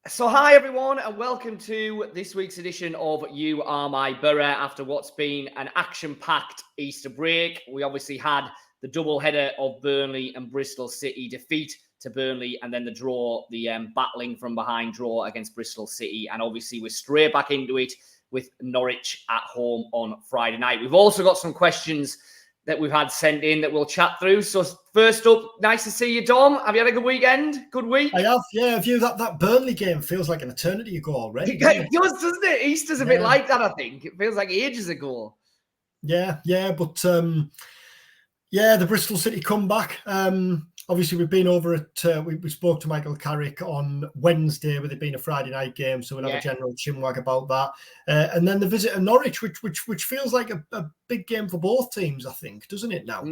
So hi everyone and welcome to this week's edition of You Are My Borough after what's been an action-packed Easter break. We obviously had the double header of Burnley and Bristol City, defeat to Burnley and then the draw, the battling from behind draw against Bristol City, and obviously we're straight back into it with Norwich at home on Friday night. We've also got some questions that we've had sent in that we'll chat through. So first up, nice to see you, Dom. Have you had a good weekend? Good week? I have, yeah. Have you? That Burnley game feels like an eternity ago already. It does, doesn't it? Easter's a bit like that, I think. It feels like ages ago. Yeah, but the Bristol City comeback. Obviously, we've been over at, we spoke to Michael Carrick on Wednesday with it being a Friday night game, so we'll have a general chinwag about that. And then the visit of Norwich, which feels like a big game for both teams, I think, doesn't it now?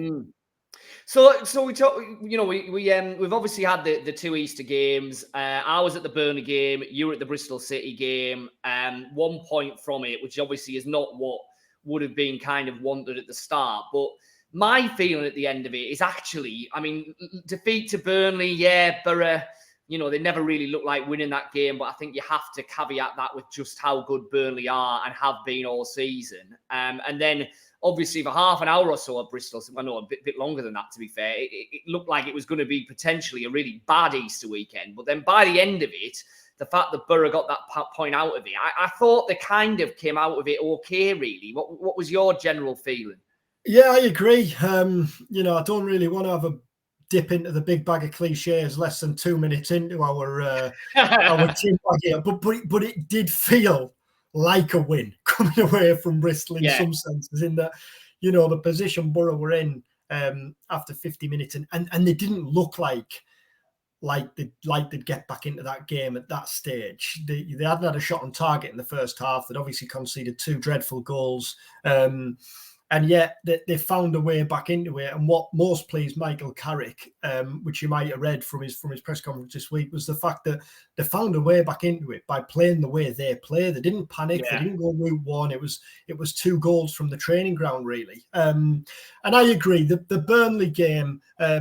So we talk. We've obviously had the two Easter games. I was at the Burnley game. You were at the Bristol City game. 1 point from it, which obviously is not what would have been kind of wanted at the start. But my feeling at the end of it is actually, I mean, defeat to Burnley. Yeah, Borough. They never really looked like winning that game. But I think you have to caveat that with just how good Burnley are and have been all season. And then, obviously, for half an hour or so at Bristol, well, no, a bit longer than that, to be fair, it looked like it was going to be potentially a really bad Easter weekend. But then by the end of it, the fact that Boro got that point out of it, I thought they kind of came out of it okay, really. What was your general feeling? Yeah, I agree. I don't really want to have a dip into the big bag of cliches less than 2 minutes into our team here, but it did feel like a win coming away from Bristol in some senses, in that, the position Boro were in after 50 minutes, and they didn't look like they'd get back into that game at that stage. They hadn't had a shot on target in the first half. They'd obviously conceded 2 dreadful goals. And yet they found a way back into it. And what most pleased Michael Carrick, which you might have read from his press conference this week, was the fact that they found a way back into it by playing the way they play. They didn't panic. They didn't go route one. It was 2 goals from the training ground, really. And I agree. The Burnley game, I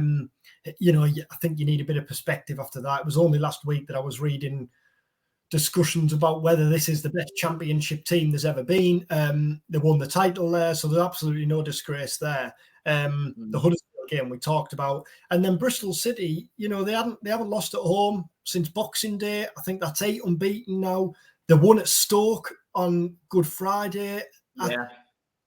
think you need a bit of perspective after that. It was only last week that I was reading discussions about whether this is the best championship team there's ever been. They won the title there, so there's absolutely no disgrace there. The Huddersfield game we talked about, and then Bristol City, they haven't lost at home since Boxing Day. I think that's 8 unbeaten now. They won at Stoke on Good Friday. Yeah.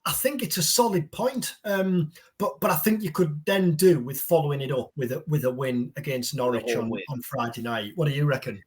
I think it's a solid point, but I think you could then do with following it up with a win against Norwich on Friday night. What do you reckon?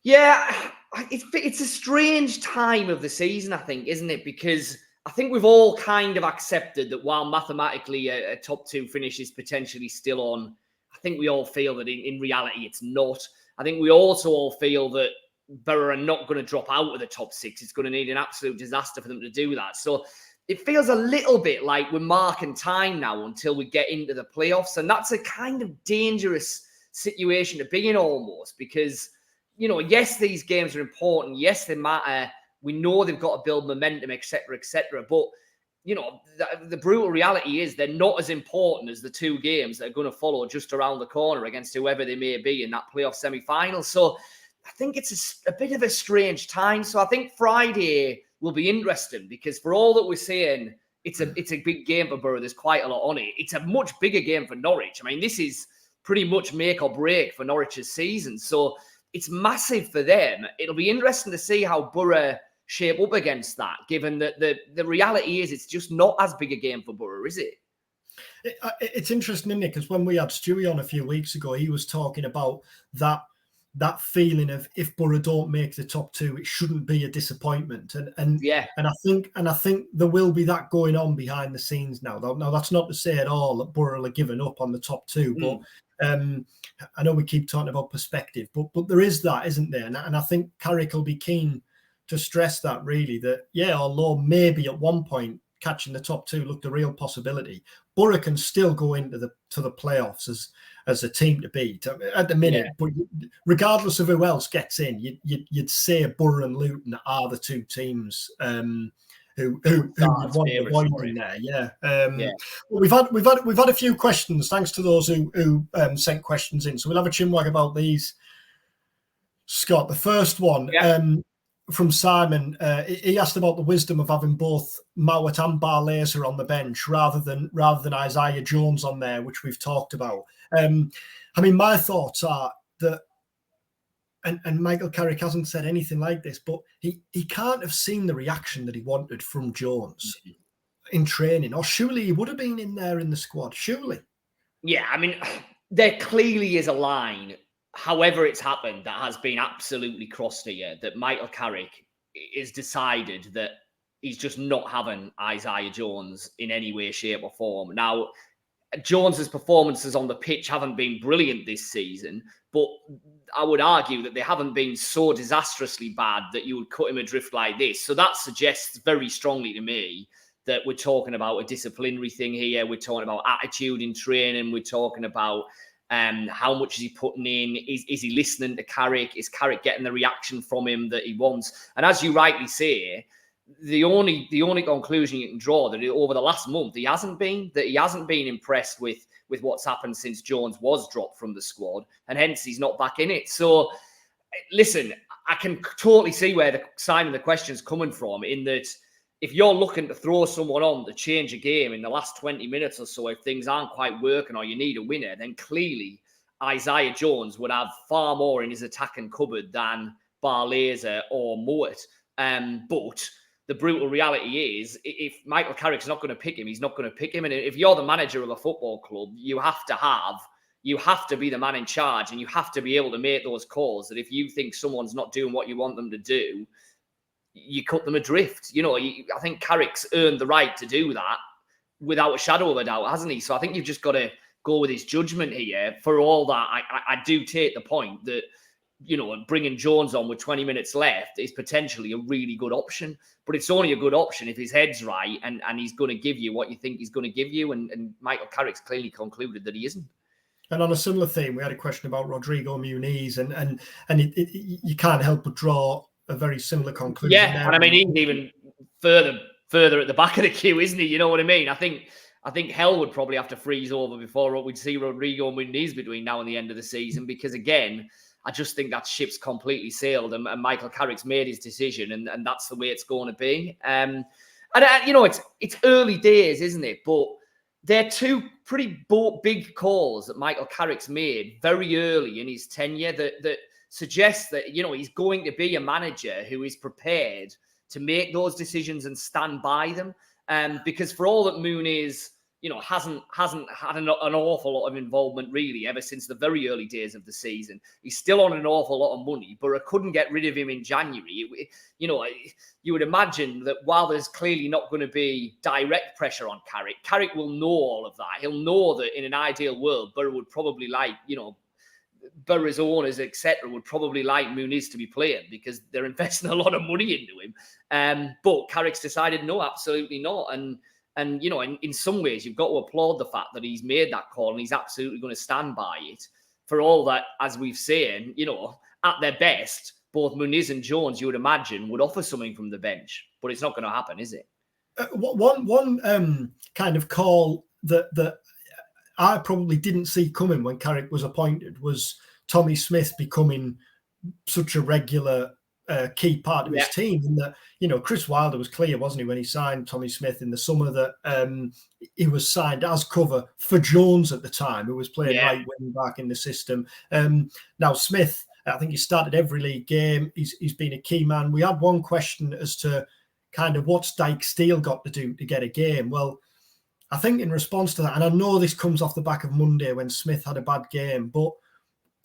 Yeah, it's a strange time of the season, I think, isn't it? Because I think we've all kind of accepted that while mathematically a top 2 finish is potentially still on, I think we all feel that in reality it's not. I think we also all feel that Boro are not going to drop out of the top 6. It's going to need an absolute disaster for them to do that. So it feels a little bit like we're marking time now until we get into the playoffs. And that's a kind of dangerous situation to be in almost, because yes, these games are important. Yes, they matter. We know they've got to build momentum, etc., etc. But, the brutal reality is they're not as important as the 2 games that are going to follow just around the corner against whoever they may be in that playoff semi-final. So I think it's a bit of a strange time. So I think Friday will be interesting, because for all that we're saying, it's a big game for Boro. There's quite a lot on it. It's a much bigger game for Norwich. I mean, this is pretty much make or break for Norwich's season. So it's massive for them. It'll be interesting to see how Boro shape up against that, given that the reality is it's just not as big a game for Boro, is it? It's interesting, isn't it? Because when we had Stewie on a few weeks ago, he was talking about that feeling of, if Boro don't make the top 2, it shouldn't be a disappointment. And I think there will be that going on behind the scenes now. Now, that's not to say at all that Boro are giving up on the top 2, but I know we keep talking about perspective, but there is that, isn't there? And I think Carrick will be keen to stress that, really, that, although maybe at one point catching the top 2 looked a real possibility, Boro can still go into the playoffs as a team to beat at the minute. Yeah. But regardless of who else gets in, you'd say Boro and Luton are the 2 teams who would want to avoid in there. Well, we've had a few questions. Thanks to those who sent questions in. So we'll have a chinwag about these. Scott, the first one from Simon, he asked about the wisdom of having both Mowat and Barlaser on the bench rather than Isaiah Jones on there, which we've talked about. I mean, my thoughts are that, and Michael Carrick hasn't said anything like this, but he can't have seen the reaction that he wanted from Jones in training, or surely he would have been in there in the squad, surely. Yeah, I mean, there clearly is a line, however it's happened, that has been absolutely crossed here, that Michael Carrick has decided that he's just not having Isaiah Jones in any way, shape or form. Now, Jones's performances on the pitch haven't been brilliant this season, but I would argue that they haven't been so disastrously bad that you would cut him adrift like this. So that suggests very strongly to me that we're talking about a disciplinary thing here. We're talking about attitude in training. We're talking about how much is he putting in? Is he listening to Carrick? Is Carrick getting the reaction from him that he wants? And as you rightly say, the only conclusion you can draw that over the last month he hasn't been impressed with what's happened since Jones was dropped from the squad, and hence he's not back in it. So listen, I can totally see where the sign of the question's coming from, in that if you're looking to throw someone on to change a game in the last 20 minutes or so, if things aren't quite working or you need a winner, then clearly Isaiah Jones would have far more in his attacking cupboard than Barlaser or Mowat. But the brutal reality is, if Michael Carrick's not going to pick him, he's not going to pick him. And if you're the manager of a football club, you have to be the man in charge, and you have to be able to make those calls that if you think someone's not doing what you want them to do, you cut them adrift. You know, I think Carrick's earned the right to do that without a shadow of a doubt, hasn't he? So I think you've just got to go with his judgment here. For all that, I do take the point that, you know, bringing Jones on with 20 minutes left is potentially a really good option, but it's only a good option if his head's right and he's going to give you what you think he's going to give you. And Michael Carrick's clearly concluded that he isn't. And on a similar theme, we had a question about Rodrigo Muniz, and you can't help but draw a very similar conclusion. Yeah, there. And I mean, he's even further at the back of the queue, isn't he? You know what I mean? I think hell would probably have to freeze over before we'd see Rodrigo Muniz between now and the end of the season, because again, I just think that ship's completely sailed, and Michael Carrick's made his decision, and that's the way it's going to be. And you know, it's early days, isn't it? But they're two pretty big calls that Michael Carrick's made very early in his tenure that suggests that, you know, he's going to be a manager who is prepared to make those decisions and stand by them. Because for all that Muniz, you know, hasn't had an awful lot of involvement really ever since the very early days of the season. He's still on an awful lot of money. Boro couldn't get rid of him in January. You know, you would imagine that while there's clearly not going to be direct pressure on Carrick will know all of that. He'll know that in an ideal world, Boro would probably like, you know, Boro's owners, etc., would probably like Muniz to be playing because they're investing a lot of money into him. But Carrick's decided, no, absolutely not. And you know, in some ways, you've got to applaud the fact that he's made that call and he's absolutely going to stand by it. For all that, as we've seen, you know, at their best, both Muniz and Jones, you would imagine, would offer something from the bench. But it's not going to happen, is it? One kind of call that I probably didn't see coming when Carrick was appointed was Tommy Smith becoming such a regular key part of his team. And that, you know, Chris Wilder was clear, wasn't he, when he signed Tommy Smith in the summer, that he was signed as cover for Jones at the time, who was playing right wing back in the system. Now Smith, I think he started every league game. He's been a key man. We had one question as to kind of what's Dyke Steele got to do to get a game. Well, I think in response to that, and I know this comes off the back of Monday when Smith had a bad game, but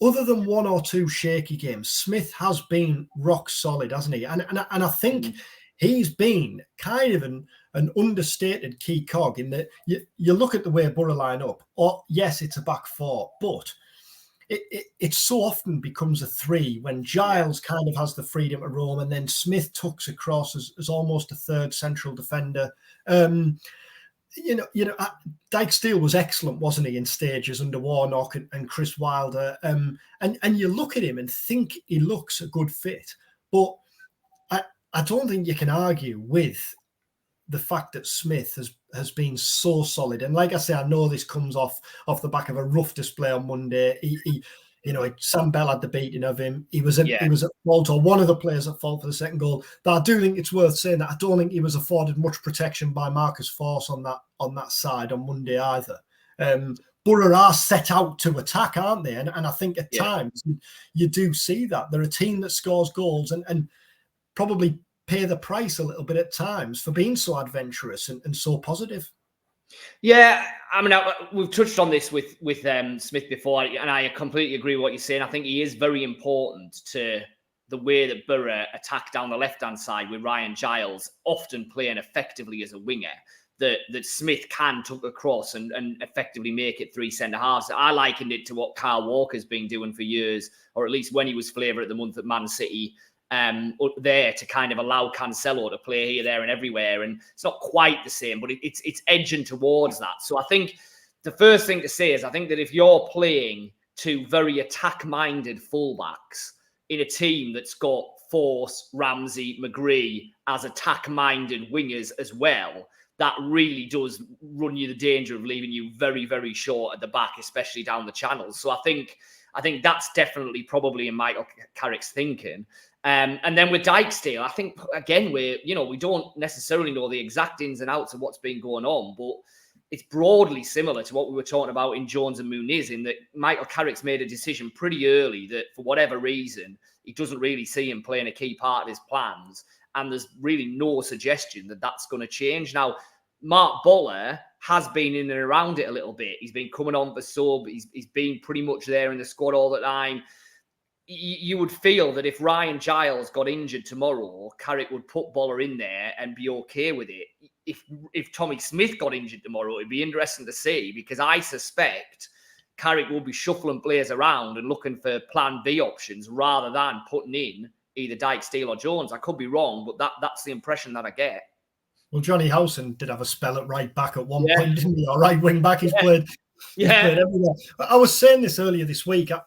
other than one or two shaky games, Smith has been rock solid, hasn't he? And I think he's been kind of an understated key cog in that you look at the way Boro line up, or yes, it's a back four, but it so often becomes a three when Giles kind of has the freedom to roam, and then Smith tucks across as almost a third central defender. You know, Dyke Steele was excellent, wasn't he, in stages under Warnock and Chris Wilder. And you look at him and think he looks a good fit. But I don't think you can argue with the fact that Smith has been so solid. And like I say, I know this comes off the back of a rough display on Monday. Sam Bell had the beating of him. He was at fault, or one of the players at fault for the second goal. But I do think it's worth saying that I don't think he was afforded much protection by Marcus Force on that side on Monday either. Boro are set out to attack, aren't they? And I think at times you do see that. They're a team that scores goals and probably pay the price a little bit at times for being so adventurous and so positive. Yeah, I mean, we've touched on this with Smith before, and I completely agree with what you're saying. I think he is very important to the way that Boro attack down the left-hand side with Ryan Giles often playing effectively as a winger, that Smith can tuck across and effectively make it three centre-halves. I likened it to what Kyle Walker's been doing for years, or at least when he was flavour of the month at Man City, there to kind of allow Cancelo to play here, there and everywhere. And it's not quite the same, but it's edging towards that. So I think the first thing to say is I think that if you're playing two very attack-minded fullbacks in a team that's got Force, Ramsey, McGree as attack-minded wingers as well, that really does run you the danger of leaving you very, very short at the back, especially down the channels. So I think that's definitely probably in Michael Carrick's thinking. And then with Dijksteel, I think, again, we don't necessarily know the exact ins and outs of what's been going on, but it's broadly similar to what we were talking about in Jones and Muniz, in that Michael Carrick's made a decision pretty early that for whatever reason, he doesn't really see him playing a key part of his plans. And there's really no suggestion that that's going to change. Now, Mark Boller has been in and around it a little bit. He's been coming on for sub. He's been pretty much there in the squad all the time. You would feel that if Ryan Giles got injured tomorrow, Carrick would put Boller in there and be okay with it. If Tommy Smith got injured tomorrow, it'd be interesting to see, because I suspect Carrick will be shuffling players around and looking for plan B options rather than putting in either Dijksteel or Jones. I could be wrong, but that's the impression that I get. Well, Johnny Howson did have a spell at right back at one point, didn't he? Or right wing back. He's played everywhere. I was saying this earlier this week. I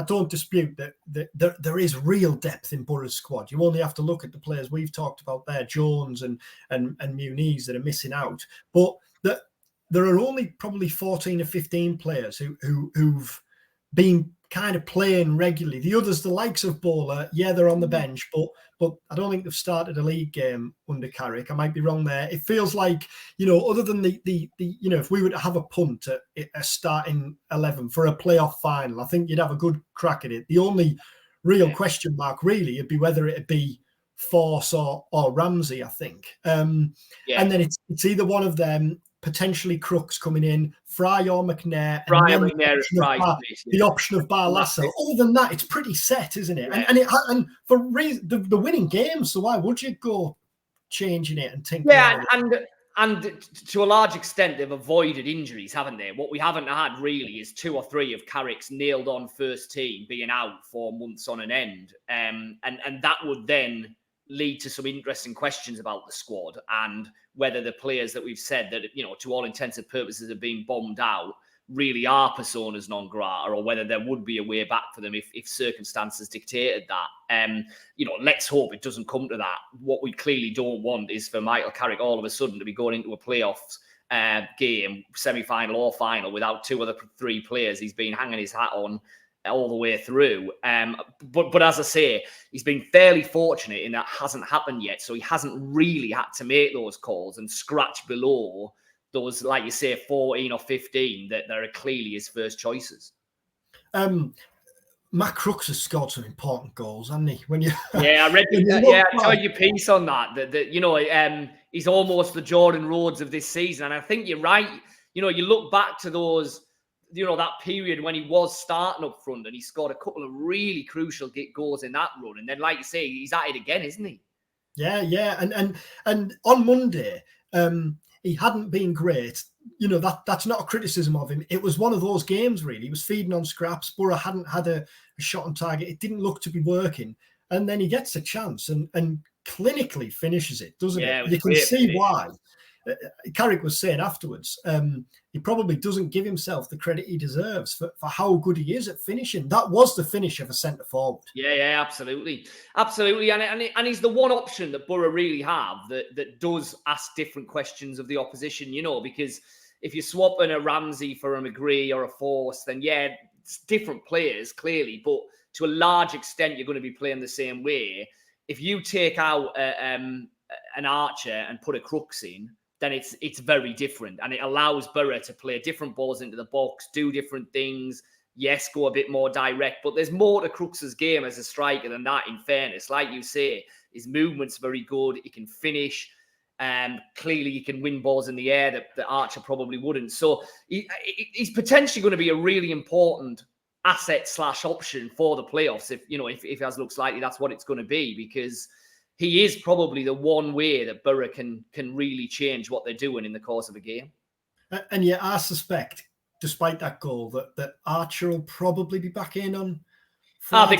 don't dispute that there is real depth in Boro's squad. You only have to look at the players we've talked about there, Jones and Muniz, that are missing out. But there are only probably 14 or 15 players who've been kind of playing regularly. The others, the likes of Bowler, they're on the bench, but I don't think they've started a league game under Carrick. I might be wrong there. It feels like, other than the if we were to have a punt at a starting 11 for a playoff final, I think you'd have a good crack at it. The only real question mark really would be whether it'd be Force or Ramsey, I think. And then it's either one of them, potentially Crooks coming in, Fry or McNair, and the option of Barlasso. Other than that, it's pretty set, isn't it? And for the winning games, so why would you go changing it and think? Yeah, and to a large extent, they've avoided injuries, haven't they? What we haven't had really is 2 or 3 of Carrick's nailed-on first team being out for months on an end, and that would then lead to some interesting questions about the squad and whether the players that we've said that, to all intents and purposes have been bombed out really are personas non grata, or whether there would be a way back for them if circumstances dictated that. Let's hope it doesn't come to that. What we clearly don't want is for Michael Carrick all of a sudden to be going into a playoffs game, semi-final or final, without 2 of the 3 players he's been hanging his hat on all the way through. But as I say, he's been fairly fortunate in that hasn't happened yet. So he hasn't really had to make those calls and scratch below those, like you say, 14 or 15 that are clearly his first choices. Matt Crooks has scored some important goals, hasn't he? I read I saw your piece on that he's almost the Jordan Rhodes of this season. And I think you're right. You look back to those, that period when he was starting up front and he scored a couple of really crucial goals in that run. And then, like you say, he's at it again, isn't he? Yeah. And on Monday, he hadn't been great. That's not a criticism of him. It was one of those games, really. He was feeding on scraps. Boro hadn't had a shot on target. It didn't look to be working. And then he gets a chance and clinically finishes it, doesn't it? You can see why. Carrick was saying afterwards, he probably doesn't give himself the credit he deserves for how good he is at finishing. That was the finish of a centre forward. Yeah, absolutely. And he's the one option that Boro really have that does ask different questions of the opposition, because if you're swapping a Ramsey for a McGree or a Force, then different players, clearly, but to a large extent, you're going to be playing the same way. If you take out an Archer and put a Crooks in, then it's very different. And it allows Boro to play different balls into the box, do different things. Yes, go a bit more direct, but there's more to Crooks's game as a striker than that, in fairness. Like you say, his movement's very good. He can finish. Clearly, he can win balls in the air that Archer probably wouldn't. So he's potentially going to be a really important asset / option for the playoffs. If as looks likely, that's what it's going to be, because he is probably the one way that Boro can really change what they're doing in the course of a game. And yet, I suspect, despite that goal, that Archer will probably be back in on Friday.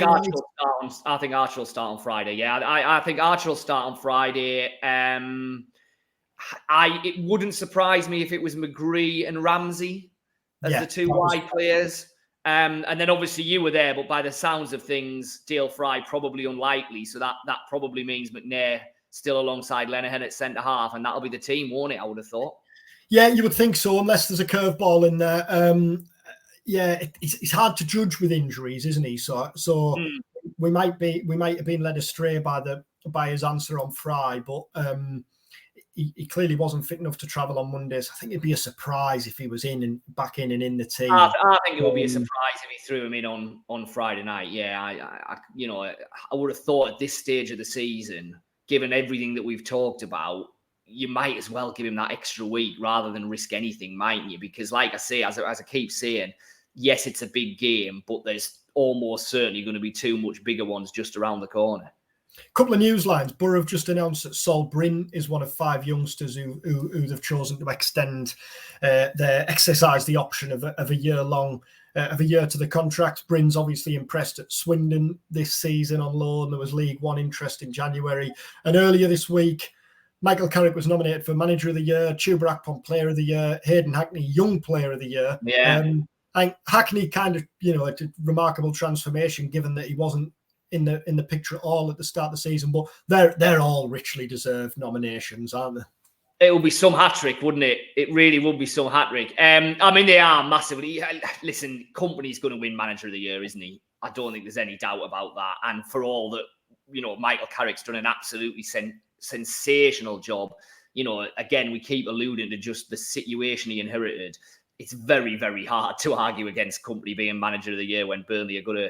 I think Archer will start on Friday. Yeah, I think Archer will start on Friday. It wouldn't surprise me if it was McGree and Ramsey as the two wide players. And then obviously you were there, but by the sounds of things, Dale Fry probably unlikely. So that probably means McNair still alongside Lenihan at centre half, and that'll be the team, won't it? I would have thought. Yeah, you would think so, unless there's a curveball in there. It's hard to judge with injuries, isn't he? So we might have been led astray by his answer on Fry, but he clearly wasn't fit enough to travel on Mondays. I think it'd be a surprise if he was back in the team. I think it would be a surprise if he threw him in on Friday night. Yeah, I would have thought at this stage of the season, given everything that we've talked about, you might as well give him that extra week rather than risk anything, mightn't you? Because like I say, as I keep saying, yes, it's a big game, but there's almost certainly going to be two much bigger ones just around the corner. Couple of news lines. Boro have just announced that Sol Bryn is one of 5 youngsters who have chosen to extend exercise the option of a year long, of a year to the contract. Bryn's obviously impressed at Swindon this season on loan. There was League One interest in January, and earlier this week, Michael Carrick was nominated for Manager of the Year, Tuber Akpom Player of the Year, Hayden Hackney Young Player of the Year. Yeah, and Hackney kind of a remarkable transformation, given that he wasn't in the picture at all at the start of the season, but they're all richly deserved nominations, aren't they? It would be some hat-trick, wouldn't it? It really would be some hat-trick. They are massively. Listen, Company's going to win Manager of the Year, isn't he? I don't think there's any doubt about that. And for all that, Michael Carrick's done an absolutely sensational job. Again, we keep alluding to just the situation he inherited. It's very, very hard to argue against Company being Manager of the Year when Burnley are going to,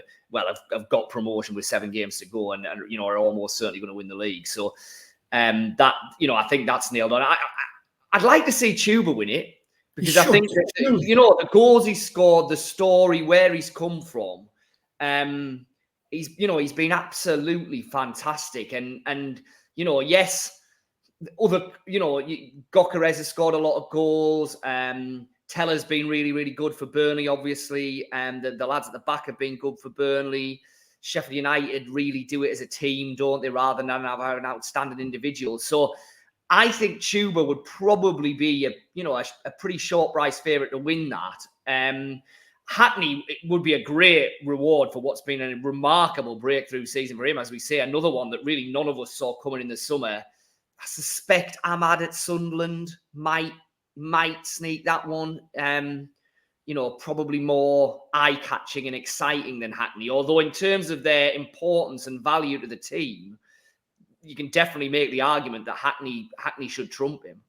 have got promotion with 7 games to go and are almost certainly going to win the league. So I think that's nailed on. I'd like to see Tuber win it, because I think that, the goals he scored, the story, where he's come from, he's been absolutely fantastic. And yes, Gokares has scored a lot of goals. Teller's been really, really good for Burnley, obviously. And the lads at the back have been good for Burnley. Sheffield United really do it as a team, don't they, rather than have an outstanding individual. So I think Tuber would probably be a pretty short price favourite to win that. Hackney, it would be a great reward for what's been a remarkable breakthrough season for him. As we say, another one that really none of us saw coming in the summer. I suspect Ahmad at Sunderland might sneak that one. Probably more eye-catching and exciting than Hackney. Although in terms of their importance and value to the team, you can definitely make the argument that Hackney should trump him.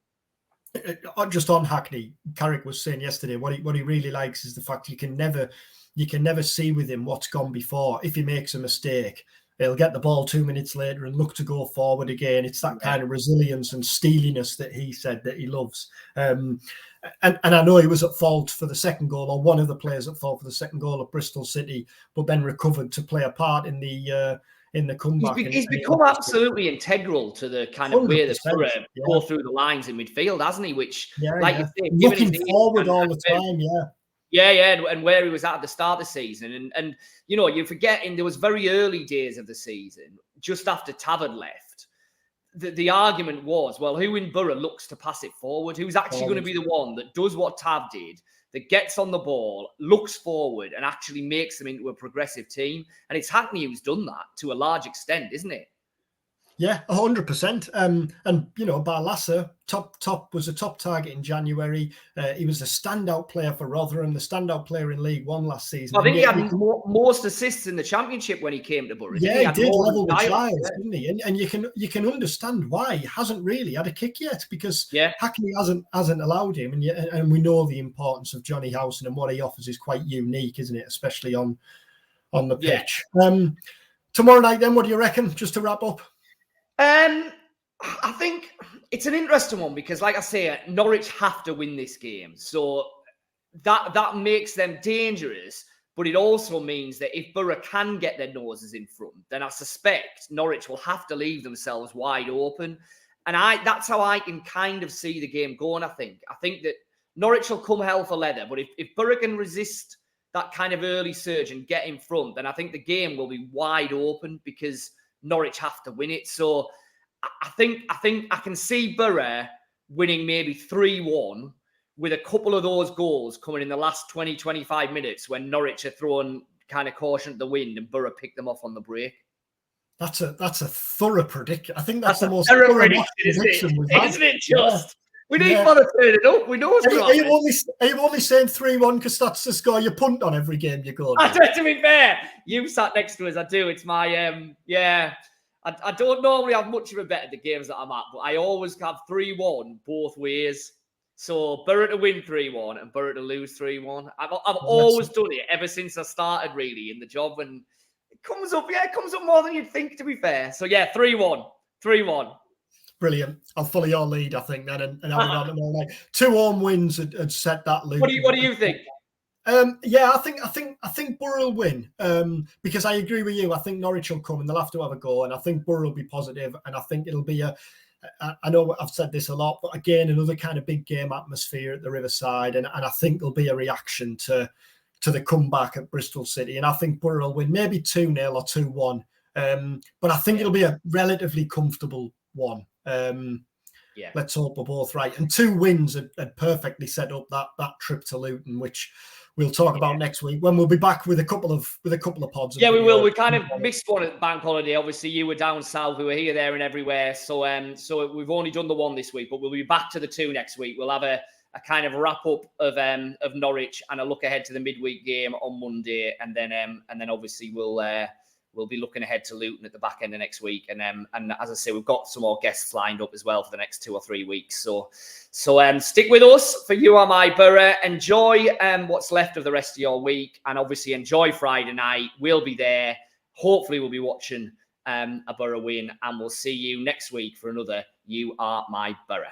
Just on Hackney, Carrick was saying yesterday, what he really likes is the fact you can never see with him what's gone before. If he makes a mistake, he'll get the ball 2 minutes later and look to go forward again. It's that kind of resilience and steeliness that he said that he loves. And I know he was at fault for the second goal, or one of the players at fault for the second goal at Bristol City, but then recovered to play a part in the comeback. He's become absolutely integral to the kind of way that Boro go through the lines in midfield, hasn't he? Which, you say, looking forward all the time, and where he was at the start of the season. And you're forgetting there was very early days of the season, just after Tav had left. The argument was, well, who in Boro looks to pass it forward? Who's actually going to be the one that does what Tav did, that gets on the ball, looks forward, and actually makes them into a progressive team? And it's Hackney who's done that to a large extent, isn't it? Yeah, 100%. And you know, Barlaser was a top target in January. He was a standout player for Rotherham, the standout player in League One last season. I think he had most assists in the Championship when he came to Boro. Yeah, he did level with Giles, yeah. didn't he? And you can understand why he hasn't really had a kick yet, because Hackney hasn't allowed him, and we know the importance of Johnny Howson, and what he offers is quite unique, isn't it? Especially on the pitch. Tomorrow night, then, what do you reckon? Just to wrap up. I think it's an interesting one because, like I say, Norwich have to win this game, so that makes them dangerous. But it also means that if Boro can get their noses in front, then I suspect Norwich will have to leave themselves wide open, and that's how I can kind of see the game going. I think that Norwich will come hell for leather, but if Boro can resist that kind of early surge and get in front, then I think the game will be wide open because Norwich have to win it. So I think I can see Boro winning maybe 3-1 with a couple of those goals coming in the last 20, 25 minutes when Norwich are throwing kind of caution to the wind and Boro pick them off on the break. That's a thorough prediction. I think that's the most thorough prediction we've had. Isn't it just? We need bother turning it up. We know what's going on. Are you only saying 3-1 because that's the score you punt on every game you go to? To be fair, you sat next to us. I do. It's my I don't normally have much of a bet at the games that I'm at, but I always have 3-1 both ways. So Boro to win 3-1 and Boro to lose 3-1. I've always done it ever since I started really in the job, and it comes up more than you'd think, to be fair. So 3-1. Brilliant. I'll follow your lead, I think, then, and have it on tomorrow night. 2 home wins had set that lead. What do you think? I think Boro will win because I agree with you. I think Norwich will come and they'll have to have a go, and I think Boro will be positive, and I think it'll be I know I've said this a lot, but again, another kind of big game atmosphere at the Riverside, and I think there'll be a reaction to the comeback at Bristol City, and I think Boro will win maybe 2-0 or 2-1, but I think it'll be a relatively comfortable one. Let's hope we're both right. And 2 wins had perfectly set up that trip to Luton, which we'll talk about next week when we'll be back with a couple of pods. Yeah, we will. We kind of missed one at bank holiday. Obviously, you were down south. We were here, there, and everywhere. So we've only done the 1 this week, but we'll be back to the 2 next week. We'll have a kind of wrap up of Norwich and a look ahead to the midweek game on Monday, and then obviously we'll be looking ahead to Luton at the back end of next week. And as I say, we've got some more guests lined up as well for the next 2 or 3 weeks. So stick with us for You Are My Boro. Enjoy what's left of the rest of your week, and obviously enjoy Friday night. We'll be there. Hopefully we'll be watching a Boro win, and we'll see you next week for another You Are My Boro.